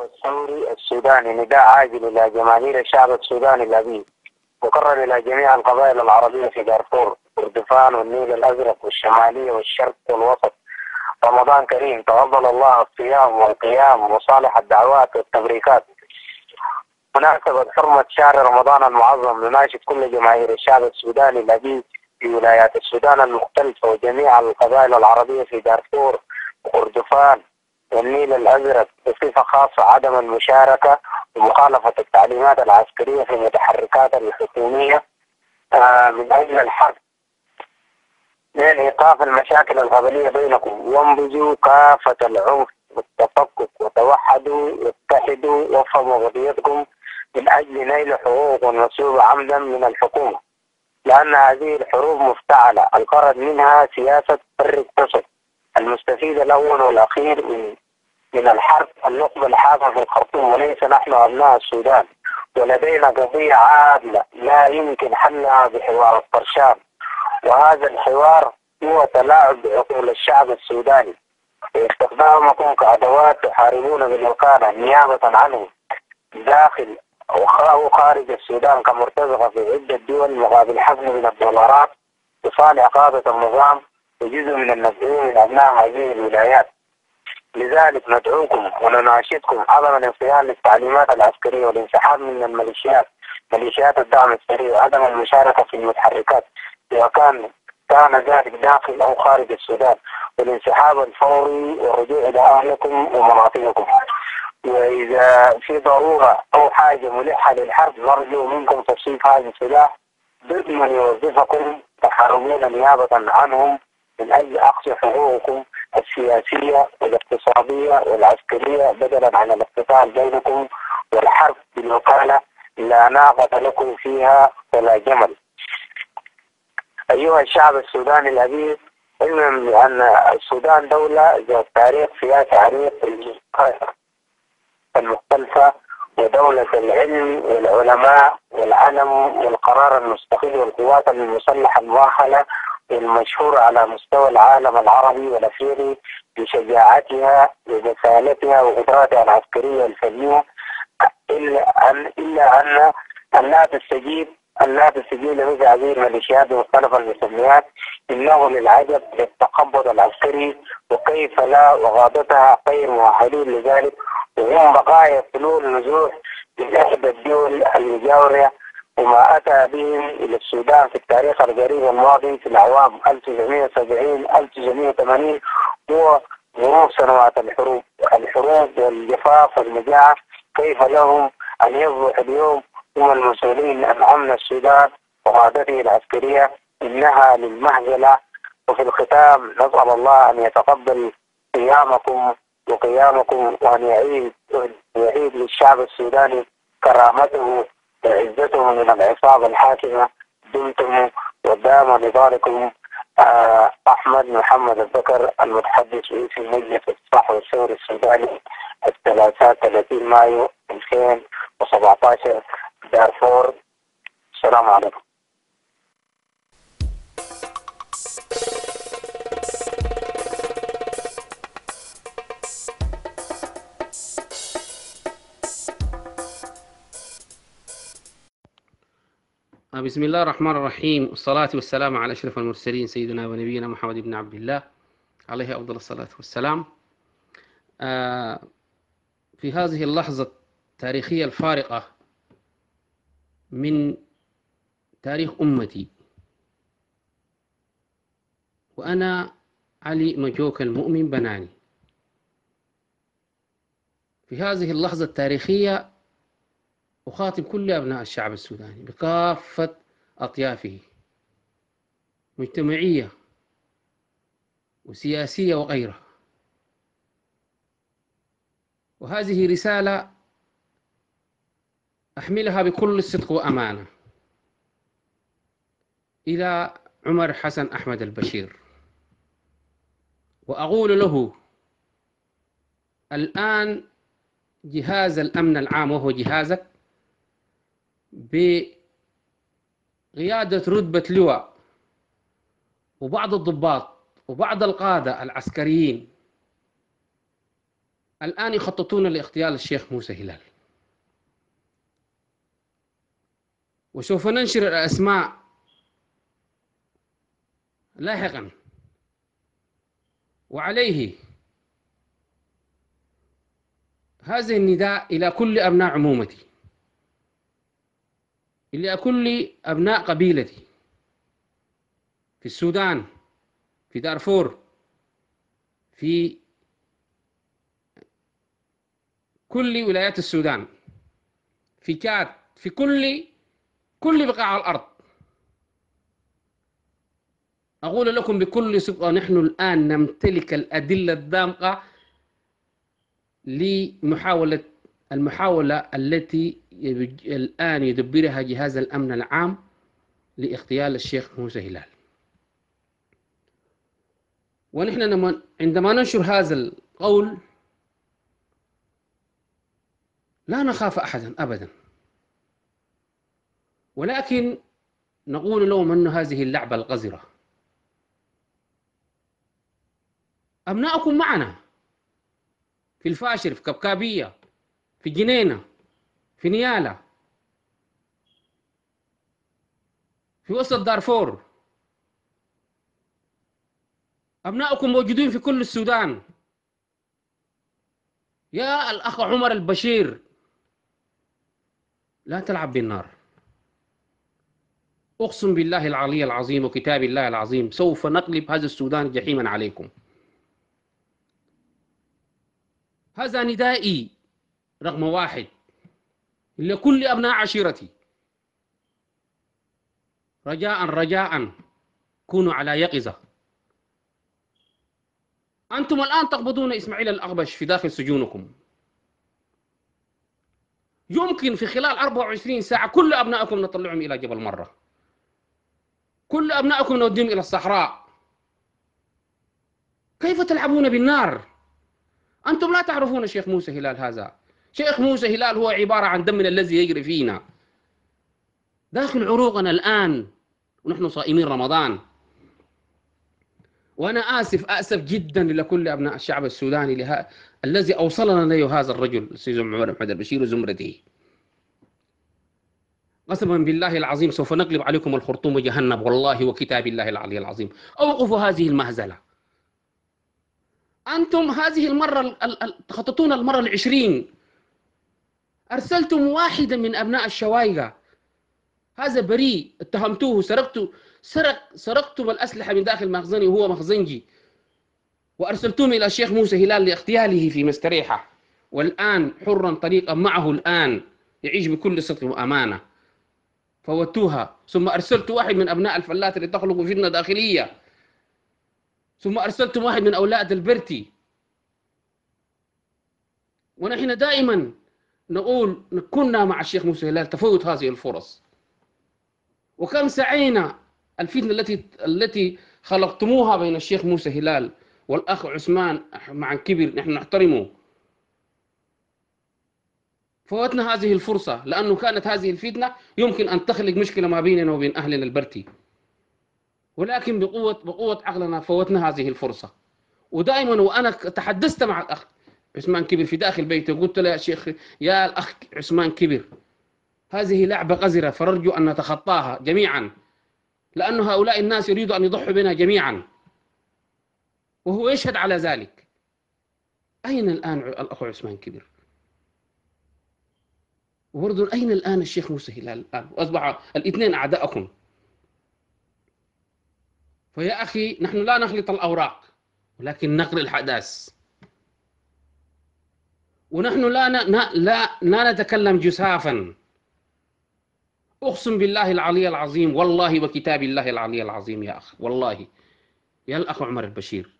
الثوري السوداني نداء عاجل إلى جماهير الشعب السوداني الأبي، مكرر إلى جميع القبائل العربية في دارفور كردفان والنيل الأزرق والشمالية والشرق والوسط: رمضان كريم، تقبل الله الصيام والقيام وصالح الدعوات والتبريكات. مناسبة حرمة شهر رمضان المعظم، نناشد كل جماهير الشعب السوداني الأبي في ولايات السودان المختلفة وجميع القبائل العربية في دارفور وكردفان والنيل الأزرق بصفة خاصة عدم المشاركة ومخالفة التعليمات العسكرية في المتحركات الحكومية من أجل الحرب لإيقاف المشاكل القبلية بينكم، وانبذوا كافة العنف والتفكك وتوحدوا واتحدوا وافهموا قضيتكم من أجل نيل حقوق منسوبة عمدا من الحكومة، لأن هذه الحروب مفتعلة الغرض منها سياسة فرق تصل. المستفيد الأول والأخير من الحرب النخبة الحاكمة في الخرطوم، وليس نحن أبناء السودان، ولدينا قضية عادلة لا يمكن حلها بحوار الطرشان، وهذا الحوار هو تلاعب بعقول الشعب السوداني واستخدامكم كأدوات تحاربون بالوكالة نيابة عنه داخل وخارج السودان كمرتزقة في عدة دول مقابل حجم من الدولارات لصالح قادة النظام وجزء من المسؤولين من أبناء هذه الولايات. لذلك ندعوكم ونناشدكم عدم الانقياد للتعليمات العسكرية والانسحاب من ميليشيات الدعم السريع وعدم المشاركة في المتحركات إذا كان ذلك داخل أو خارج السودان، والانسحاب الفوري والرجوع إلى أهلكم ومناطقكم. وإذا في ضرورة أو حاجة ملحة للحرب نرجو منكم تصريف هذا السلاح ضد من يوظفكم تحاربون نيابة عنهم من أجل أخذ حقوقكم السياسية والاقتصادية والعسكرية بدلا عن الاقتتال بينكم والحرب بالوكالة لا ناقة لكم فيها ولا جمل. أيها الشعب السوداني الأبي، علما بأن السودان دولة ذات تاريخ سياسي عريق المختلفة ودولة العلم والعلماء والعلم والقرار المستقل والقوات المسلحة المؤهلة المشهورة على مستوى العالم العربي والأفريقي بشجاعتها وبسالتها وقدراتها العسكرية الفنية، إلا أن لا تستجيب لمثل هذه الميليشيات بمختلف المسميات. إنه للعجب للتقبض العسكري وكيف لا، وغادتها غير مؤهلين لذلك، وهم بقايا فلول نزوح من إحدى الدول المجاورة، وما أتى بهم إلى السودان في التاريخ القريب الماضي في الأعوام 1970 1980 هو ظروف سنوات الحروب والجفاف والمجاعة. كيف لهم أن يصبح اليوم هم المسؤولين عن أمن السودان وقادته العسكرية؟ إنها للمهزلة. وفي الختام نسأل الله أن يتقبل قيامكم وأن يعيد للشعب السوداني كرامته وعزته من العصابة الحاكمة. دمتم ودام نضالكم أحمد محمد البكر، المتحدث باسم مجلس الصحوة الثوري السوداني، الثلاثاء 30 مايو 2017 دارفور. السلام عليكم. بسم الله الرحمن الرحيم، والصلاة والسلام على أشرف المرسلين سيدنا ونبينا محمد بن عبد الله عليه أفضل الصلاة والسلام. في هذه اللحظة التاريخية الفارقة من تاريخ أمتي، وأنا علي مجوك المؤمن بناني، في هذه اللحظة التاريخية أخاطب كل أبناء الشعب السوداني بكافة أطيافه، مجتمعية وسياسية وغيرها، وهذه رسالة أحملها بكل صدق وأمانة إلى عمر حسن أحمد البشير، وأقول له: الآن جهاز الأمن العام وهو جهازك بقيادة رتبة لواء وبعض الضباط وبعض القادة العسكريين الآن يخططون لاغتيال الشيخ موسى هلال، وسوف ننشر الأسماء لاحقا. وعليه هذا النداء إلى كل أبناء عمومتي، إلى كل أبناء قبيلتي في السودان، في دارفور، في كل ولايات السودان، في تشاد، في كل بقاع الأرض. أقول لكم بكل صدق، نحن الآن نمتلك الأدلة الدامغة المحاولة التي الآن يدبرها جهاز الأمن العام لاغتيال الشيخ موسى هلال. ونحن عندما ننشر هذا القول لا نخاف أحدا أبدا، ولكن نقول لهم أن هذه اللعبة القذرة. أبناؤكم معنا في الفاشر، في كبكابية، في جنينة، في نيالة، في وسط دارفور. أبناؤكم موجودين في كل السودان. يا الأخ عمر البشير، لا تلعب بالنار. أقسم بالله العلي العظيم وكتاب الله العظيم سوف نقلب هذا السودان جحيما عليكم. هذا ندائي رقم واحد لكل أبناء عشيرتي، رجاء كونوا على يقظة. أنتم الآن تقبضون إسماعيل الأغبش في داخل سجونكم. يمكن في خلال 24 ساعة كل أبنائكم نطلعهم إلى جبل مرة، كل أبنائكم نوديهم إلى الصحراء. كيف تلعبون بالنار؟ أنتم لا تعرفون شيخ موسى هلال هذا. شيخ موسى هلال هو عبارة عن دمنا الذي يجري فينا داخل عروقنا الآن ونحن صائمين رمضان. وأنا آسف جدا لكل أبناء الشعب السوداني الذي أوصلنا له هذا الرجل السيد عمر محمد البشير وزمرته. قسما بالله العظيم سوف نقلب عليكم الخرطوم جهنم، والله وكتاب الله العلي العظيم. أوقفوا هذه المهزلة. أنتم هذه المرة تخططون المرة 20. أرسلتم واحدا من أبناء الشوايقة، هذا بريء، اتهمتوه سرقتم الأسلحة من داخل مخزني وهو مخزنجي، وأرسلتم إلى الشيخ موسى هلال لاغتياله في مستريحة، والآن حرا طليقا معه الآن يعيش بكل صدق وأمانة. فوتوها. ثم أرسلت واحد من أبناء الفلات اللي تخلقوا فتنة داخلية. ثم أرسلتم واحد من أولاد البرتي. ونحن دائما نقول كنا مع الشيخ موسى هلال، تفوت هذه الفرص. وكم سعينا الفتنة التي خلقتموها بين الشيخ موسى هلال والأخ عثمان مع كبر، نحن نحترمه. فوتنا هذه الفرصة لأنه كانت هذه الفتنة يمكن أن تخلق مشكلة ما بيننا وبين أهلنا البرتي، ولكن بقوة عقلنا فوتنا هذه الفرصة. ودائما وأنا تحدثت مع الأخ عثمان كبر في داخل بيته، قلت له يا شيخ، يا الأخ عثمان كبر، هذه لعبة قذرة فنرجو أن نتخطاها جميعا، لأن هؤلاء الناس يريدوا أن يضحوا بنا جميعا، وهو يشهد على ذلك. أين الآن الأخ عثمان كبر؟ وبرضو أين الآن الشيخ موسى هلال الآن؟ وأصبح الاثنين أعداءكم. فيا أخي نحن لا نخلط الأوراق ولكن نقرأ الحدث، ونحن لا نتكلم جسافا. أقسم بالله العلي العظيم، والله وكتاب الله العلي العظيم يا أخ، والله يا الأخ عمر البشير،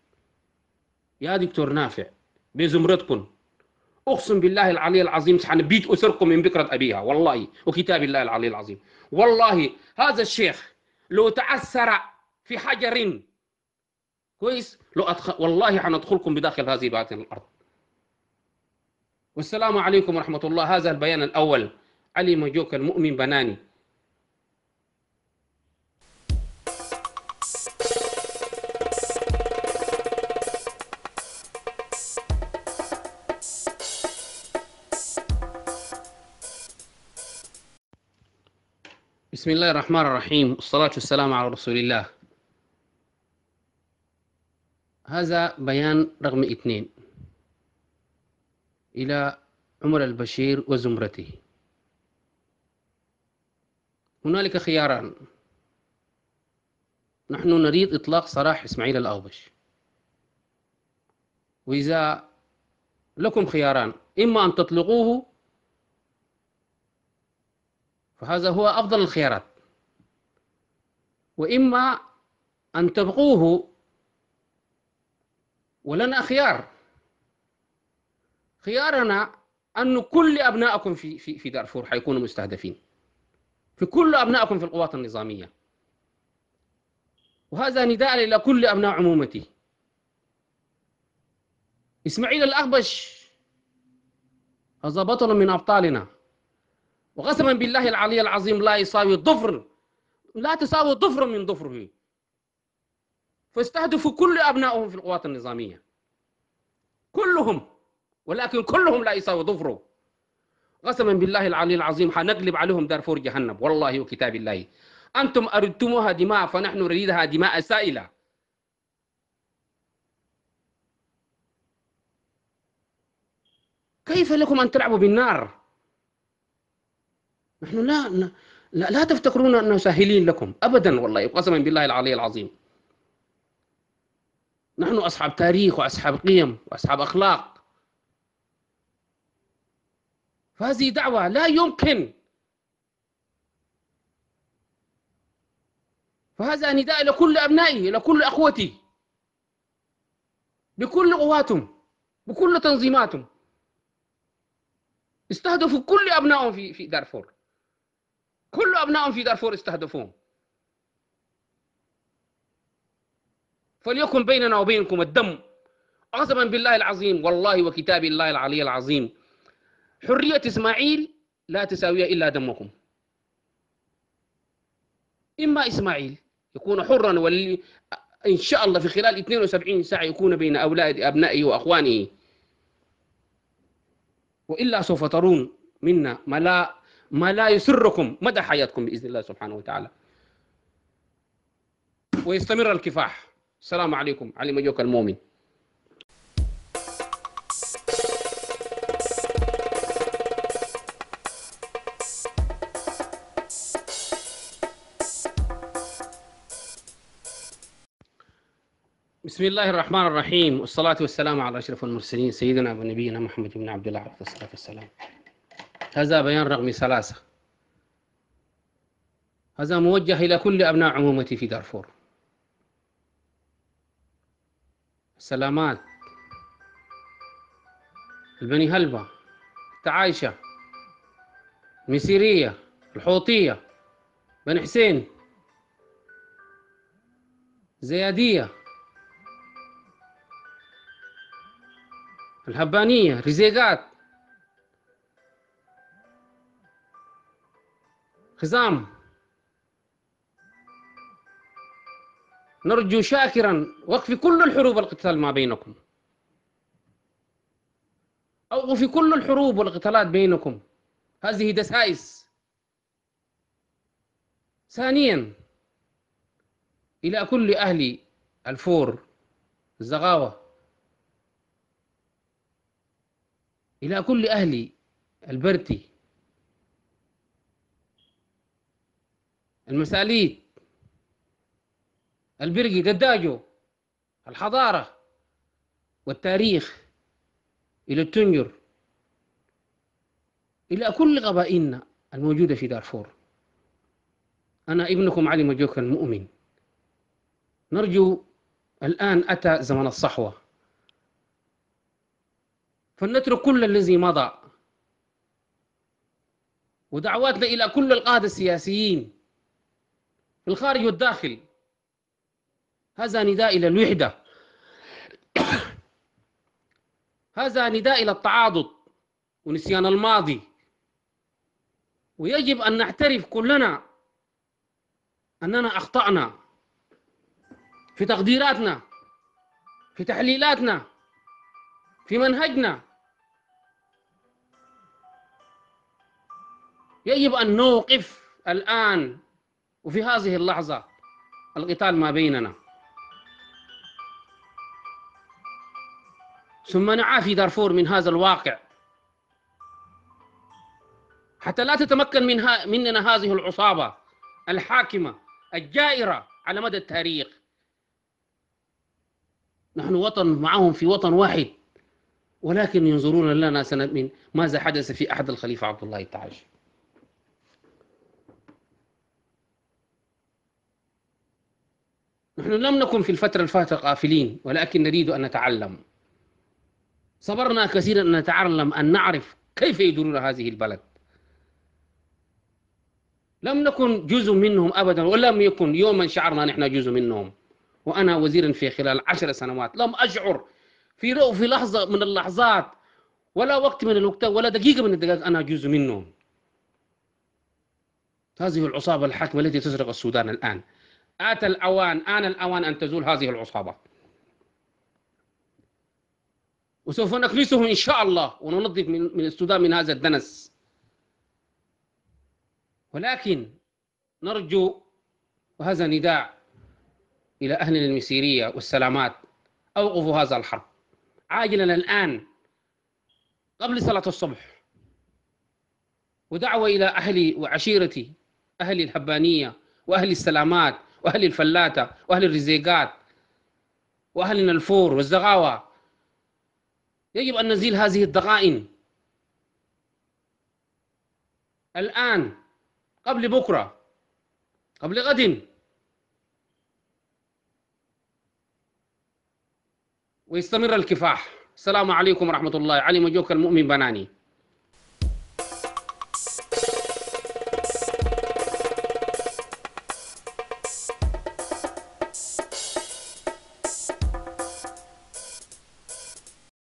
يا دكتور نافع بزمرتكم، أقسم بالله العلي العظيم سحنبيت أسركم من بكرة أبيها، والله وكتاب الله العلي العظيم. والله هذا الشيخ لو تعثر في حجر كويس والله حندخلكم بداخل هذه باطن الأرض. والسلام عليكم ورحمة الله. هذا البيان الأول. علي مجوك المؤمن بناني. بسم الله الرحمن الرحيم، والصلاة والسلام على رسول الله. هذا بيان رقم 2 إلى عمر البشير وزمرته. هنالك خياران. نحن نريد إطلاق سراح إسماعيل الأغبش، وإذا لكم خياران: إما أن تطلقوه، فهذا هو أفضل الخيارات، وإما أن تبقوه. ولنا خيارنا أن كل أبنائكم في دارفور حيكونوا مستهدفين، في كل أبنائكم في القوات النظامية. وهذا نداء إلى كل أبناء عمومتي. إسماعيل الأغبش هذا بطل من أبطالنا، وقسما بالله العلي العظيم لا تساوي ضفر من ضفره. فاستهدفوا كل أبنائهم في القوات النظامية كلهم، ولكن كلهم لا يساوي ضفره. قسما بالله العلي العظيم حنقلب عليهم دارفور جهنم، والله وكتاب الله. أنتم أردتموها دماء، فنحن نريدها دماء سائلة. كيف لكم أن تلعبوا بالنار؟ نحن لا تفتكرون أننا ساهلين لكم أبدا، والله قسما بالله العلي العظيم. نحن أصحاب تاريخ وأصحاب قيم وأصحاب أخلاق. فهذه دعوة لا يمكن. فهذا نداء إلى كل أبنائي، إلى كل أخوتي، بكل قواتهم، بكل تنظيماتهم. استهدفوا كل أبنائهم في دارفور، كل أبنائهم في دارفور استهدفوهم. فليكن بيننا وبينكم الدم. قسما بالله العظيم، والله وكتاب الله العلي العظيم، حرية إسماعيل لا تساوي إلا دمكم. إما إسماعيل يكون حرا، إن شاء الله في خلال 72 ساعة يكون بين أولاد أبنائه وأخوانه، وإلا سوف ترون منا ما لا يسركم مدى حياتكم بإذن الله سبحانه وتعالى. ويستمر الكفاح. السلام عليكم. علي مجوك المؤمن. بسم الله الرحمن الرحيم، والصلاة والسلام على أشرف المرسلين سيدنا ونبينا محمد بن عبد الله عليه الصلاة والسلام. هذا بيان رقم 3. هذا موجه إلى كل أبناء عمومتي في دارفور. السلامات، البني هلبة، تعايشة، المسيرية، الحوطية، بني حسين، زيادية، الهبانية، رزيقات، خزام. نرجو شاكرا وقف كل الحروب والقتال ما بينكم، أو في كل الحروب والقتالات بينكم. هذه دسائس. ثانيا، إلى كل أهل الفور، الزغاوة، إلى كل أهل البرتي، المساليت، البرقي، دداجو، الحضارة والتاريخ، إلى التنجر، إلى كل قبائلنا الموجودة في دارفور. أنا ابنكم علي مجوك المؤمن. نرجو الآن أتى زمن الصحوة، فلنترك كل الذي مضى. ودعواتنا إلى كل القادة السياسيين في الخارج والداخل. هذا نداء إلى الوحدة، هذا نداء إلى التعاضد ونسيان الماضي. ويجب أن نعترف كلنا أننا أخطأنا في تقديراتنا، في تحليلاتنا، في منهجنا. يجب أن نوقف الآن وفي هذه اللحظة القتال ما بيننا، ثم نعافي دارفور من هذا الواقع حتى لا تتمكن مننا هذه العصابة الحاكمة الجائرة على مدى التاريخ. نحن وطن معهم في وطن واحد، ولكن ينظرون لنا سنة من ماذا حدث في أحد الخليفة عبد الله التعاش. نحن لم نكن في الفترة الفاتحة غافلين، ولكن نريد أن نتعلم. صبرنا كثيرا أن نتعلم، أن نعرف كيف يديرون هذه البلد. لم نكن جزء منهم أبدا، ولم يكن يوما شعرنا نحن جزء منهم. وأنا وزيرا في خلال 10 سنوات لم أشعر في لحظة من اللحظات، ولا وقت من الوقت، ولا دقيقة من الدقائق أنا جزء منهم. هذه العصابة الحاكمة التي تسرق السودان الآن، آن الأوان أن تزول هذه العصابة، وسوف نكنسهم إن شاء الله وننظف من السودان من هذا الدنس. ولكن نرجو، وهذا نداء إلى أهلنا المسيرية والسلامات، أوقفوا هذا الحرب عاجلا الآن قبل صلاة الصبح. ودعوة إلى أهلي وعشيرتي، أهل الهبانية وأهل السلامات وأهل الفلاتة وأهل الرزيقات وأهل الفور والزغاوة، يجب أن نزيل هذه الضغائن الآن قبل بكرة، قبل غد. ويستمر الكفاح. السلام عليكم ورحمة الله. علي مجوك المؤمن بناني.